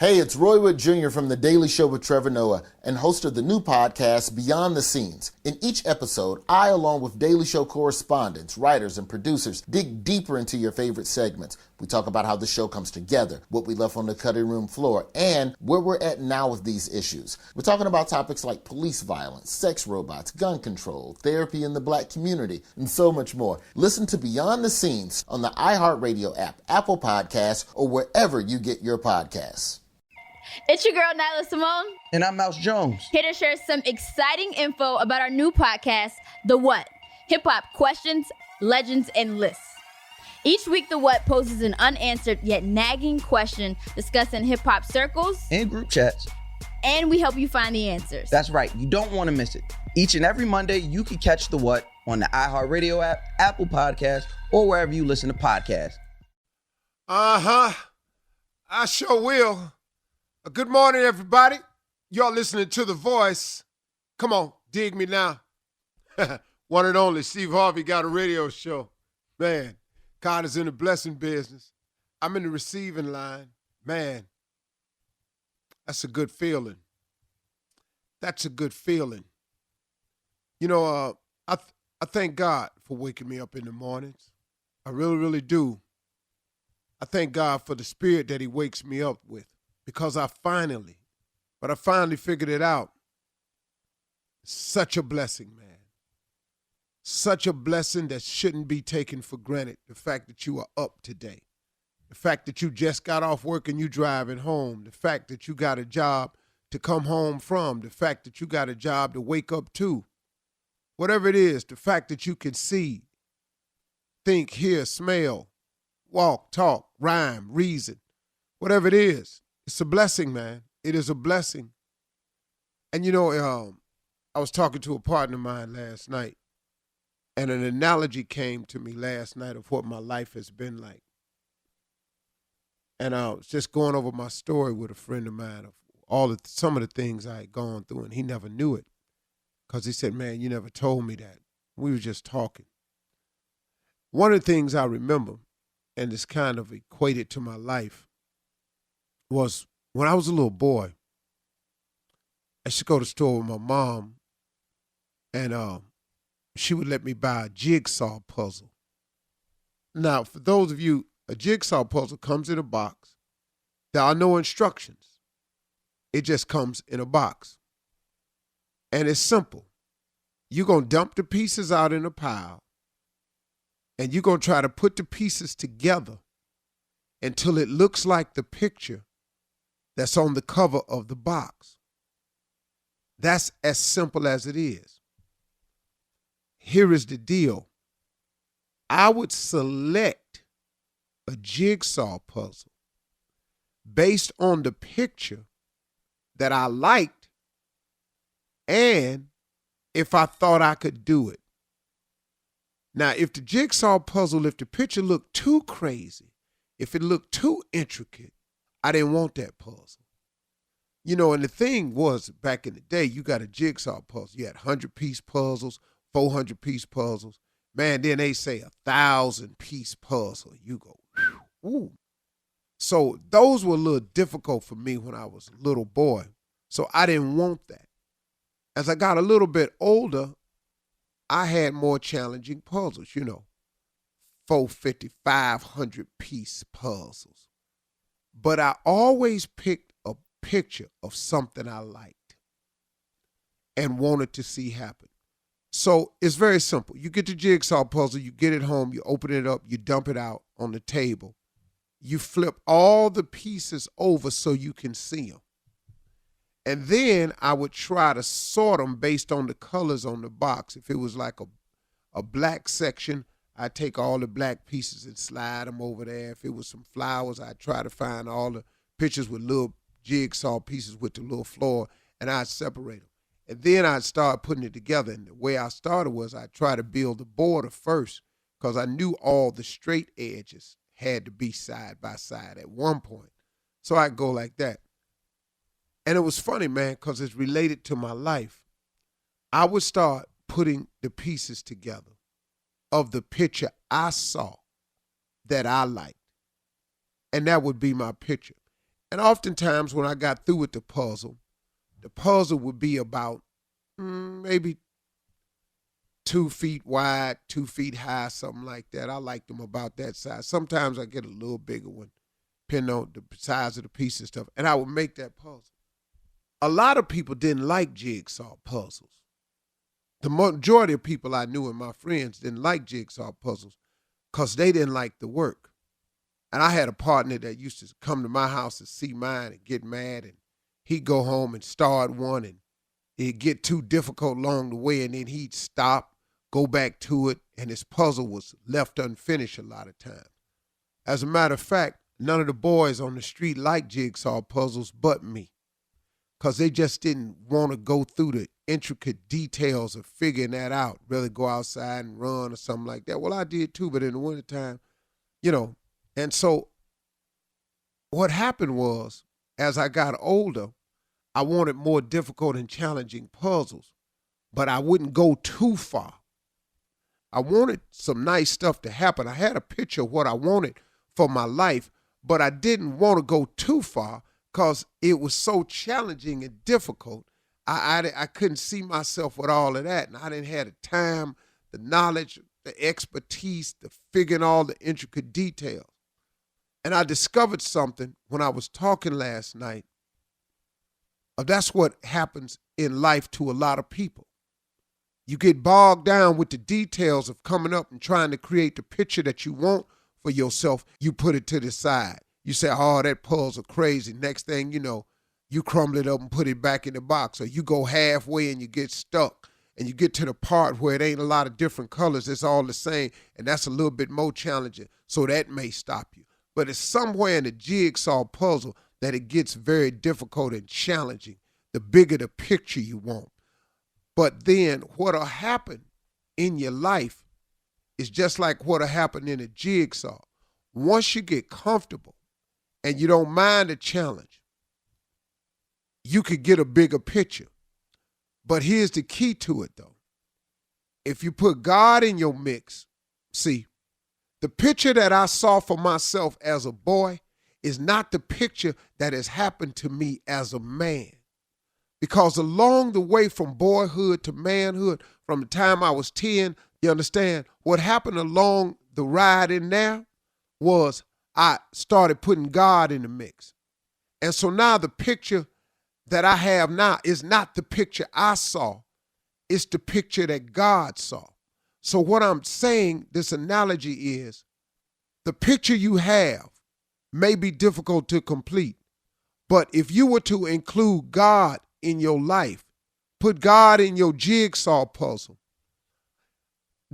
Hey, it's Roy Wood Jr. from The Daily Show with Trevor Noah and host of the new podcast, Beyond the Scenes. In each episode, I, along with Daily Show correspondents, writers, and producers, dig deeper into your favorite segments. We talk about how the show comes together, what we left on the cutting room floor, and where we're at now with these issues. We're talking about topics like police violence, sex robots, gun control, therapy in the black community, and so much more. Listen to Beyond the Scenes on the iHeartRadio app, Apple Podcasts, or wherever you get your podcasts. It's your girl, Nyla Simone. And I'm Mouse Jones. Here to share some exciting info about our new podcast, The What? Hip-hop questions, legends, and lists. Each week, The What poses an unanswered yet nagging question discussed in hip-hop circles and group chats. And we help you find the answers. That's right. You don't want to miss it. Each and every Monday, you can catch The What on the iHeartRadio app, Apple Podcasts, or wherever you listen to podcasts. I sure will. Good morning, everybody. Y'all listening to The Voice. Come on, dig me now. One and only Steve Harvey got a radio show. Man, God is in the blessing business. I'm in the receiving line. Man, that's a good feeling. That's a good feeling. You know, I thank God for waking me up in the mornings. I really, really do. I thank God for the spirit that he wakes me up with. Because I finally figured it out. Such a blessing, man. Such a blessing that shouldn't be taken for granted. The fact that you are up today. The fact that you just got off work and you driving home. The fact that you got a job to come home from. The fact that you got a job to wake up to. Whatever it is, the fact that you can see, think, hear, smell, walk, talk, rhyme, reason. Whatever it is. It's a blessing, man. It is a blessing. And, you know, I was talking to a partner of mine last night, and an analogy came to me last night of what my life has been like. And I was just going over my story with a friend of mine of some of the things I had gone through, and he never knew it because he said, man, you never told me that. We were just talking. One of the things I remember, and it's kind of equated to my life, was when I was a little boy, I used to go to the store with my mom, and she would let me buy a jigsaw puzzle. Now, for those of you, a jigsaw puzzle comes in a box. There are no instructions. It just comes in a box. And it's simple. You're going to dump the pieces out in a pile, and you're going to try to put the pieces together until it looks like the picture that's on the cover of the box. That's as simple as it is. Here is the deal. I would select a jigsaw puzzle based on the picture that I liked and if I thought I could do it. Now, if the jigsaw puzzle, if the picture looked too crazy, if it looked too intricate, I didn't want that puzzle. You know, and the thing was, back in the day, you got a jigsaw puzzle. You had 100-piece puzzles, 400-piece puzzles. Man, then they say 1,000-piece puzzle. You go, whew, ooh. So those were a little difficult for me when I was a little boy. So I didn't want that. As I got a little bit older, I had more challenging puzzles, you know, 450, 500-piece puzzles. But I always picked a picture of something I liked and wanted to see happen. So it's very simple. You get the jigsaw puzzle, you get it home, you open it up, you dump it out on the table. You flip all the pieces over so you can see them. And then I would try to sort them based on the colors on the box. If it was like a black section, I'd take all the black pieces and slide them over there. If it was some flowers, I'd try to find all the pictures with little jigsaw pieces with the little floor, and I'd separate them. And then I'd start putting it together. And the way I started was I'd try to build the border first because I knew all the straight edges had to be side by side at one point. So I'd go like that. And it was funny, man, because it's related to my life. I would start putting the pieces together of the picture I saw that I liked. And that would be my picture. And oftentimes when I got through with the puzzle would be about maybe 2 feet wide, 2 feet high, something like that. I like them about that size. Sometimes I get a little bigger one, depending on the size of the piece and stuff, and I would make that puzzle. A lot of people didn't like jigsaw puzzles. The majority of people I knew and my friends didn't like jigsaw puzzles because they didn't like the work. And I had a partner that used to come to my house and see mine and get mad, and he'd go home and start one, and it'd get too difficult along the way, and then he'd stop, go back to it, and his puzzle was left unfinished a lot of times. As a matter of fact, none of the boys on the street liked jigsaw puzzles but me, because they just didn't want to go through the intricate details of figuring that out, rather go outside and run or something like that. Well, I did too, but in the wintertime, and so what happened was, as I got older, I wanted more difficult and challenging puzzles, but I wouldn't go too far. I wanted some nice stuff to happen. I had a picture of what I wanted for my life, but I didn't want to go too far because it was so challenging and difficult. I couldn't see myself with all of that, and I didn't have the time, the knowledge, the expertise to figure in all the intricate details. And I discovered something when I was talking last night. That's what happens in life to a lot of people. You get bogged down with the details of coming up and trying to create the picture that you want for yourself. You put it to the side. You say, oh, that puzzle crazy. Next thing you know, you crumble it up and put it back in the box. Or you go halfway and you get stuck. And you get to the part where it ain't a lot of different colors. It's all the same. And that's a little bit more challenging. So that may stop you. But it's somewhere in the jigsaw puzzle that it gets very difficult and challenging, the bigger the picture you want. But then what'll happen in your life is just like what'll happen in a jigsaw. Once you get comfortable and you don't mind the challenge, you could get a bigger picture. But here's the key to it, though. If you put God in your mix, see, the picture that I saw for myself as a boy is not the picture that has happened to me as a man. Because along the way from boyhood to manhood, from the time I was 10, you understand, what happened along the ride in there was I started putting God in the mix. And so now the picture that I have now is not the picture I saw. It's the picture that God saw. So what I'm saying, this analogy is, the picture you have may be difficult to complete, but if you were to include God in your life, put God in your jigsaw puzzle,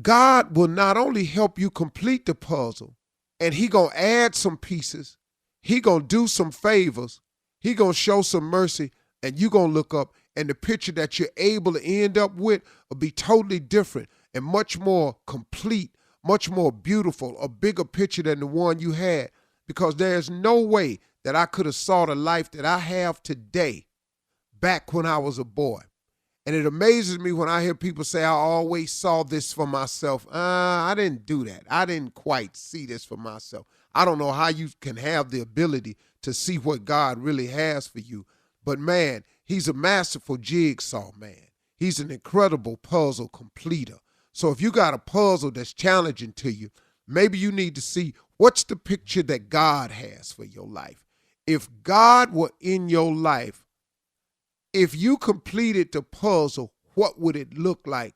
God will not only help you complete the puzzle, and he gonna add some pieces, he gonna do some favors, he gonna show some mercy, and you gonna look up, and the picture that you're able to end up with will be totally different and much more complete, much more beautiful, a bigger picture than the one you had, because there's no way that I could have saw the life that I have today back when I was a boy. And it amazes me when I hear people say, I always saw this for myself. I didn't do that. I didn't quite see this for myself. I don't know how you can have the ability to see what God really has for you. But man, he's a masterful jigsaw man. He's an incredible puzzle completer. So if you got a puzzle that's challenging to you, maybe you need to see what's the picture that God has for your life. If God were in your life, if you completed the puzzle, what would it look like?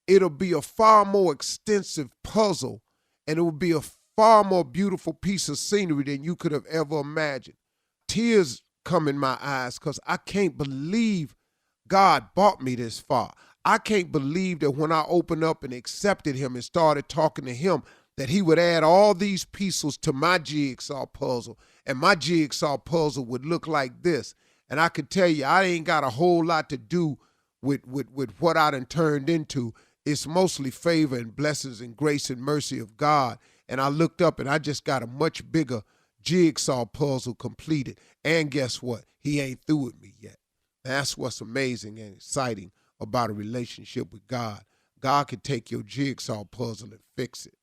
It'll be a far more extensive puzzle, and it will be a far more beautiful piece of scenery than you could have ever imagined. Tears come in my eyes because I can't believe God brought me this far. I can't believe that when I opened up and accepted him and started talking to him, that he would add all these pieces to my jigsaw puzzle, and my jigsaw puzzle would look like this. And I could tell you, I ain't got a whole lot to do with what I done turned into. It's mostly favor and blessings and grace and mercy of God. And I looked up and I just got a much bigger jigsaw puzzle completed. And guess what? He ain't through with me yet. That's what's amazing and exciting about a relationship with God. God can take your jigsaw puzzle and fix it.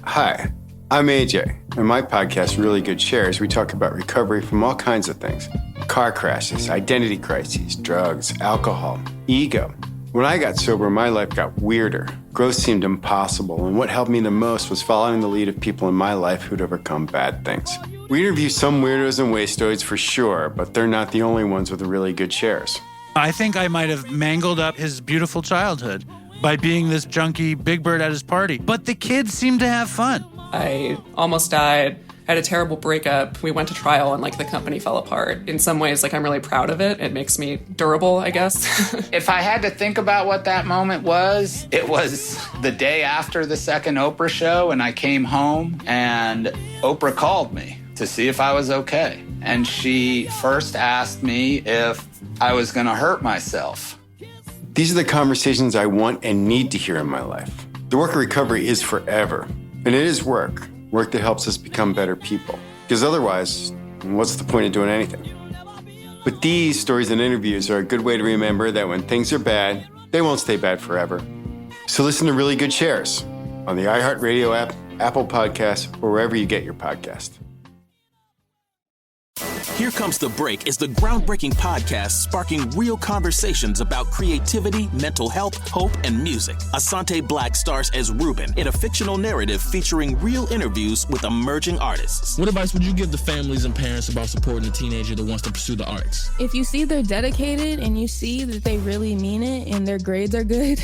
Hi, I'm AJ, and my podcast, Really Good Shares, we talk about recovery from all kinds of things. Car crashes, identity crises, drugs, alcohol, ego. When I got sober, my life got weirder. Growth seemed impossible, and what helped me the most was following the lead of people in my life who'd overcome bad things. We interview some weirdos and wastoids for sure, but they're not the only ones with Really Good Shares. I think I might have mangled up his beautiful childhood by being this junkie big bird at his party. But the kids seem to have fun. I almost died. I had a terrible breakup. We went to trial and the company fell apart. In some ways, I'm really proud of it. It makes me durable, I guess. If I had to think about what that moment was, it was the day after the second Oprah show, and I came home and Oprah called me to see if I was okay. And she first asked me if I was gonna hurt myself. These are the conversations I want and need to hear in my life. The work of recovery is forever, and it is work that helps us become better people. Because otherwise, what's the point of doing anything? But these stories and interviews are a good way to remember that when things are bad, they won't stay bad forever. So listen to Really Good Shares on the iHeartRadio app, Apple Podcasts, or wherever you get your podcast. Here Comes the Break is the groundbreaking podcast sparking real conversations about creativity, mental health, hope, and music. Asante Black stars as Ruben in a fictional narrative featuring real interviews with emerging artists. What advice would you give the families and parents about supporting a teenager that wants to pursue the arts? If you see they're dedicated and you see that they really mean it and their grades are good,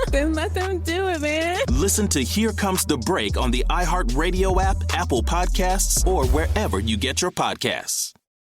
then let them do it, man. Listen to Here Comes the Break on the iHeartRadio app, Apple Podcasts, or wherever you get your podcasts.